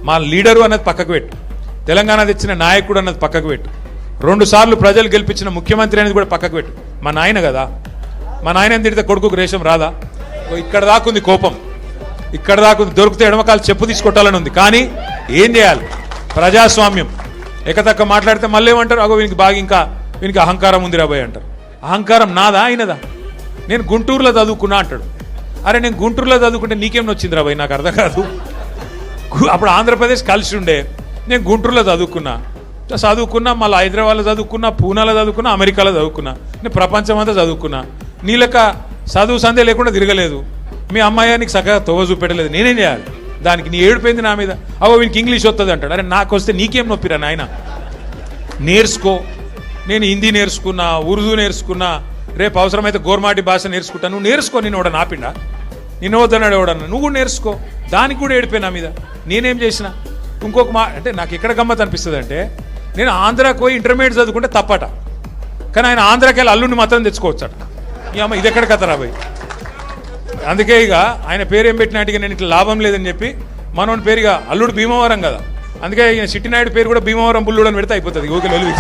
మా లీడరు అన్నది పక్కకు పెట్టు, తెలంగాణ తెచ్చిన నాయకుడు అన్నది పక్కకు పెట్టు, 2 సార్లు ప్రజలు గెలిపించిన ముఖ్యమంత్రి అనేది కూడా పక్కకు పెట్టు. మా నాయన కదా, మా నాయన తిడితే కొడుకుకు రేషం రాదా? ఇక్కడ దాకుంది కోపం, ఇక్కడ దాకుంది. దొరికితే ఎడమకాలు చెప్పు తీసుకొట్టాలని ఉంది. కానీ ఏం చేయాలి? ప్రజాస్వామ్యం. ఎకతక్క మాట్లాడితే మళ్ళీ ఏమంటారు? అగో వీనికి బాగా ఇంకా వీనికి అహంకారం ఉంది రాబోయ్ అంటారు. అహంకారం నాదా అయినదా? నేను గుంటూరులో చదువుకున్నా అంటాడు. అరే నేను గుంటూరులో చదువుకుంటే నీకేం వచ్చింది రాబోయ్? నాకు అర్థం కాదు. అప్పుడు ఆంధ్రప్రదేశ్ కలిసి ఉండే, నేను గుంటూరులో చదువుకున్నా, మళ్ళీ హైదరాబాద్లో చదువుకున్నా, పూనాలో చదువుకున్నా, అమెరికాలో చదువుకున్నా, నేను ప్రపంచం అంతా చదువుకున్నా. నీ లెక్క చదువు సందే లేకుండా తిరగలేదు. మీ అమ్మాయి నీకు చక్కగా తోవ చూపెట్టలేదు. నేనేం చేయాలి దానికి? నీ ఏడిపోయింది నా మీద. అవో వీనికి ఇంగ్లీష్ వస్తుంది అంటాడు. అరే నాకు వస్తే నీకేం నొప్పిరా నాయన? నేర్చుకో. నేను హిందీ నేర్చుకున్నా, ఉర్దూ నేర్చుకున్నా, రేపు అవసరమైతే గోర్మాటి భాష నేర్చుకుంటా. నువ్వు నేర్చుకో. నేను ఎవడ నాపిండా? నేను వద్దన్నాడు ఎవడన్నా? నువ్వు కూడా నేర్చుకో. దానికి కూడా ఏడిపోయి నా మీద. నేనేం చేసిన? ఇంకొక అంటే నాకు ఎక్కడ గమ్మత్ అనిపిస్తుంది అంటే, నేను ఆంధ్రాకి పోయి ఇంటర్మీడియట్ చదువుకుంటే తప్పట, కానీ ఆయన ఆంధ్రాకి వెళ్ళి అల్లుడిని మాత్రం తెచ్చుకోవచ్చట. ఈ అమ్మ ఇది ఎక్కడ కథ రాబోయ్? అందుకే ఇక ఆయన పేరు ఏం పెట్టినట్టుగా నేను ఇట్లా లాభం లేదని చెప్పి మనోని పేరుగా అల్లుడు భీమవరం కదా, అందుకే ఈయన చిట్టినాయుడు పేరు కూడా భీమవరం బుల్లోడు అని పెడితే అయిపోతుంది. ఓకే లొలి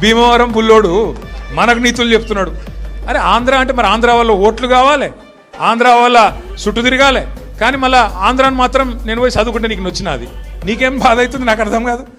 భీమవరం బుల్లోడు మనకు నీతులు చెప్తున్నాడు. అరే ఆంధ్ర అంటే మరి ఆంధ్ర వల్ల ఓట్లు కావాలి, ఆంధ్ర వల్ల చుట్టూ తిరగాలి, కానీ మళ్ళీ ఆంధ్రాని మాత్రం నేను పోయి చదువుకుంటే నీకు నచ్చినది. నీకేం బాధ అవుతుంది? నాకు అర్థం కాదు.